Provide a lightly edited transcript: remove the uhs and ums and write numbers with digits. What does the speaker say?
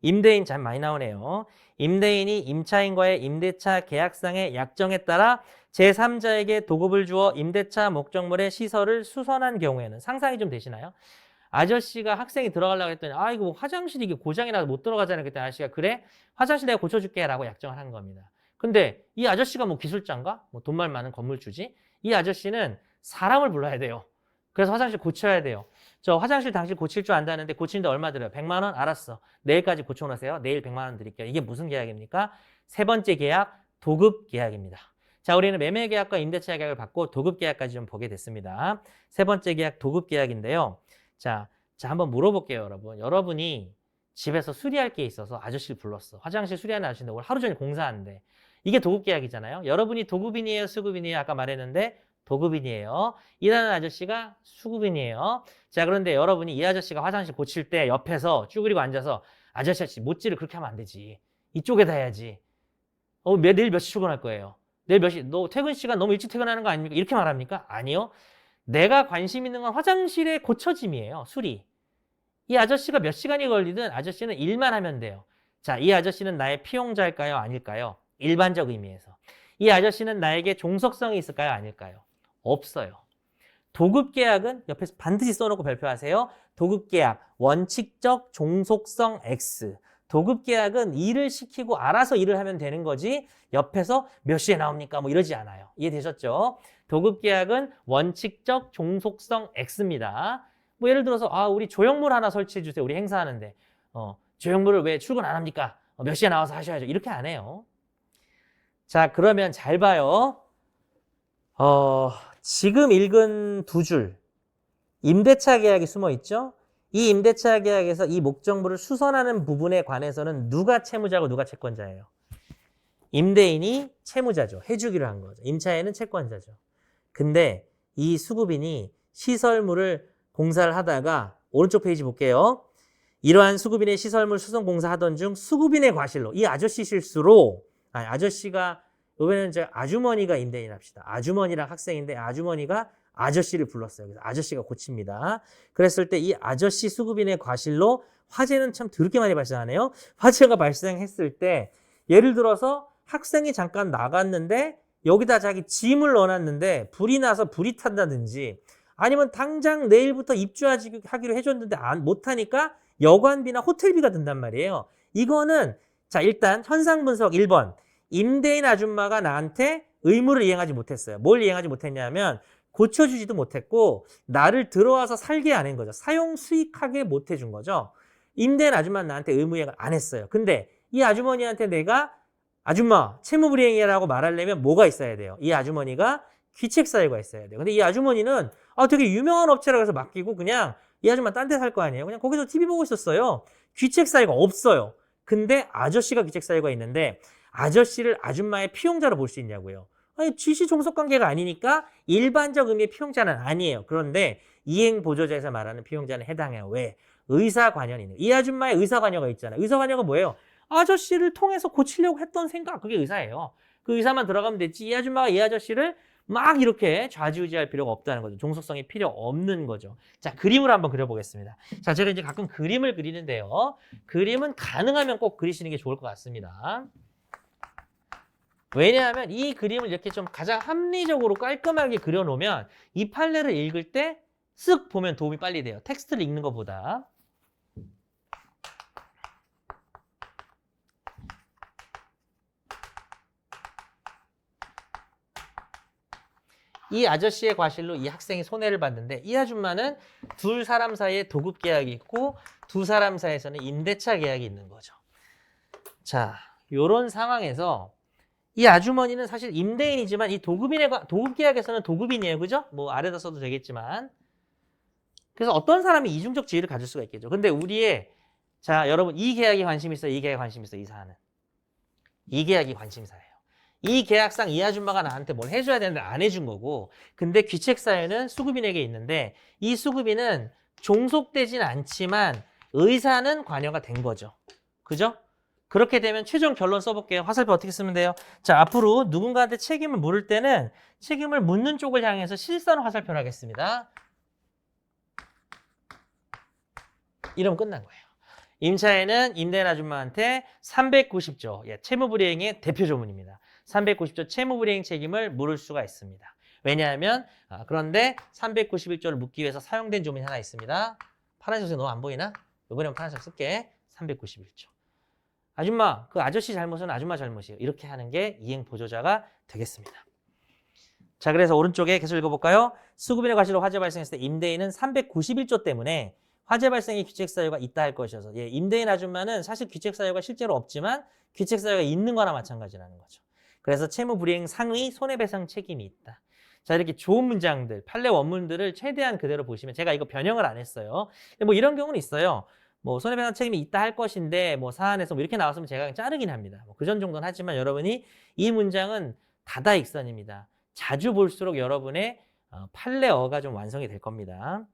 임대인 참 많이 나오네요. 임대인이 임차인과의 임대차 계약상의 약정에 따라 제3자에게 도급을 주어 임대차 목적물의 시설을 수선한 경우에는 상상이 좀 되시나요? 아저씨가 학생이 들어가려고 했더니 아 이거 뭐 화장실이 이게 고장이 나서 못 들어가잖아요. 그때 아저씨가 그래? 화장실 내가 고쳐줄게 라고 약정을 한 겁니다. 근데 이 아저씨가 뭐 기술자인가? 뭐 돈말 많은 건물주지? 이 아저씨는 사람을 불러야 돼요. 그래서 화장실 고쳐야 돼요. 저 화장실 당신 고칠 줄 안다는데 고치는데 얼마 들어요? 100만 원? 알았어. 내일까지 고쳐놓으세요. 내일 100만 원 드릴게요. 이게 무슨 계약입니까? 세 번째 계약, 도급 계약입니다. 자, 우리는 매매 계약과 임대차 계약을 받고 도급 계약까지 좀 보게 됐습니다. 세 번째 계약, 도급 계약인데요. 자, 한번 물어볼게요, 여러분. 여러분이 집에서 수리할 게 있어서 아저씨를 불렀어. 화장실 수리하는 아저씨인데 오늘 하루 종일 공사하는데. 이게 도급 계약이잖아요. 여러분이 도급인이에요, 수급인이에요? 아까 말했는데 도급인이에요. 일하는 아저씨가 수급인이에요. 자, 그런데 여러분이 이 아저씨가 화장실 고칠 때 옆에서 쭈그리고 앉아서 아저씨 못질을 그렇게 하면 안 되지. 이쪽에다 해야지. 내일 몇 시 출근할 거예요? 내일 몇 시? 너 퇴근 시간 너무 일찍 퇴근하는 거 아닙니까? 이렇게 말합니까? 아니요. 내가 관심 있는 건 화장실의 고쳐짐이에요. 수리. 이 아저씨가 몇 시간이 걸리든 아저씨는 일만 하면 돼요. 자, 이 아저씨는 나의 피용자일까요? 아닐까요? 일반적 의미에서. 이 아저씨는 나에게 종속성이 있을까요? 아닐까요? 없어요. 도급계약은 옆에서 반드시 써놓고 발표하세요. 도급계약, 원칙적 종속성 X. 도급계약은 일을 시키고 알아서 일을 하면 되는 거지 옆에서 몇 시에 나옵니까? 뭐 이러지 않아요. 이해되셨죠? 도급계약은 원칙적 종속성 X입니다. 뭐 예를 들어서 우리 조형물 하나 설치해 주세요. 우리 행사하는데 조형물을 왜 출근 안 합니까? 몇 시에 나와서 하셔야죠. 이렇게 안 해요. 자, 그러면 잘 봐요. 지금 읽은 두 줄 임대차 계약이 숨어 있죠? 이 임대차 계약에서 이 목적물을 수선하는 부분에 관해서는 누가 채무자고 누가 채권자예요? 임대인이 채무자죠. 해주기로 한 거죠. 임차인은 채권자죠. 근데 이 수급인이 시설물을 공사를 하다가 오른쪽 페이지 볼게요. 이러한 수급인의 시설물 수선 공사하던 중 수급인의 과실로 이 아저씨 실수로 아저씨가 이번에는 이제 아주머니가 임대인 합시다. 아주머니랑 학생인데 아주머니가 아저씨를 불렀어요. 그래서 아저씨가 고칩니다. 그랬을 때 이 아저씨 수급인의 과실로 화재는 참 더럽게 많이 발생하네요. 화재가 발생했을 때 예를 들어서 학생이 잠깐 나갔는데 여기다 자기 짐을 넣어놨는데 불이 나서 불이 탄다든지 아니면 당장 내일부터 입주하기로 해줬는데 못하니까 여관비나 호텔비가 든단 말이에요. 이거는 자 일단 현상 분석 1번 임대인 아줌마가 나한테 의무를 이행하지 못했어요. 뭘 이행하지 못했냐면 고쳐주지도 못했고 나를 들어와서 살게 안 한 거죠. 사용 수익하게 못 해준 거죠. 임대인 아줌마는 나한테 의무 이행을 안 했어요. 근데 이 아주머니한테 내가 아줌마 채무불이행이라고 말하려면 뭐가 있어야 돼요? 이 아주머니가 귀책사유가 있어야 돼요. 근데 이 아주머니는 되게 유명한 업체라고 해서 맡기고 그냥 이 아줌마 딴 데 살 거 아니에요. 그냥 거기서 TV 보고 있었어요. 귀책사유가 없어요. 근데 아저씨가 귀책사유가 있는데 아저씨를 아줌마의 피용자로 볼 수 있냐고요. 아니, 지시 종속 관계가 아니니까 일반적 의미의 피용자는 아니에요. 그런데 이행보조자에서 말하는 피용자는 해당해요. 왜? 의사관여는 있는. 이 아줌마의 의사관여가 있잖아요. 의사관여가 뭐예요? 아저씨를 통해서 고치려고 했던 생각, 그게 의사예요. 그 의사만 들어가면 됐지 이 아줌마가 이 아저씨를 막 이렇게 좌지우지할 필요가 없다는 거죠. 종속성이 필요 없는 거죠. 자, 그림을 한번 그려보겠습니다. 자, 제가 이제 가끔 그림을 그리는데요. 그림은 가능하면 꼭 그리시는 게 좋을 것 같습니다. 왜냐하면 이 그림을 이렇게 좀 가장 합리적으로 깔끔하게 그려놓으면 이 판례를 읽을 때 쓱 보면 도움이 빨리 돼요. 텍스트를 읽는 것보다. 이 아저씨의 과실로 이 학생이 손해를 봤는데 이 아줌마는 두 사람 사이에 도급 계약이 있고 두 사람 사이에서는 임대차 계약이 있는 거죠. 자, 요런 상황에서 이 아주머니는 사실 임대인이지만 이 도급 계약에서는 도급인이에요. 그죠? 뭐 아래다 써도 되겠지만. 그래서 어떤 사람이 이중적 지위를 가질 수가 있겠죠. 근데 자, 여러분 이 계약이 관심 있어요. 이 계약이 관심 있어요. 이 사안은. 이 계약이 관심사예요. 이 계약상 이 아줌마가 나한테 뭘 해줘야 되는데 안 해준 거고 근데 귀책사유는 수급인에게 있는데 이 수급인은 종속되진 않지만 의사는 관여가 된 거죠. 그죠? 그렇게 되면 최종 결론 써볼게요. 화살표 어떻게 쓰면 돼요? 자, 앞으로 누군가한테 책임을 물을 때는 책임을 묻는 쪽을 향해서 실선 화살표를 하겠습니다. 이러면 끝난 거예요. 임차인은 임대인 아줌마한테 390조, 채무불이행의 대표 조문입니다. 390조 채무불이행 책임을 물을 수가 있습니다. 왜냐하면 그런데 391조를 묻기 위해서 사용된 조문이 하나 있습니다. 파란색이 너무 안 보이나? 이번엔 파란색 쓸게. 391조. 아줌마, 그 아저씨 잘못은 아줌마 잘못이에요. 이렇게 하는 게 이행 보조자가 되겠습니다. 자, 그래서 오른쪽에 계속 읽어볼까요? 수급인의 과실로 화재 발생했을 때 임대인은 391조 때문에 화재 발생의 귀책 사유가 있다 할 것이어서 임대인 아줌마는 사실 귀책 사유가 실제로 없지만 귀책 사유가 있는 거나 마찬가지라는 거죠. 그래서 채무 불이행 상의 손해배상 책임이 있다. 자, 이렇게 좋은 문장들, 판례 원문들을 최대한 그대로 보시면 제가 이거 변형을 안 했어요. 근데 뭐 이런 경우는 있어요. 뭐 손해배상 책임이 있다 할 것인데 뭐 사안에서 뭐 이렇게 나왔으면 제가 그냥 자르긴 합니다. 뭐 그 정도는 하지만 여러분이 이 문장은 다다익선입니다. 자주 볼수록 여러분의 판례어가 좀 완성이 될 겁니다.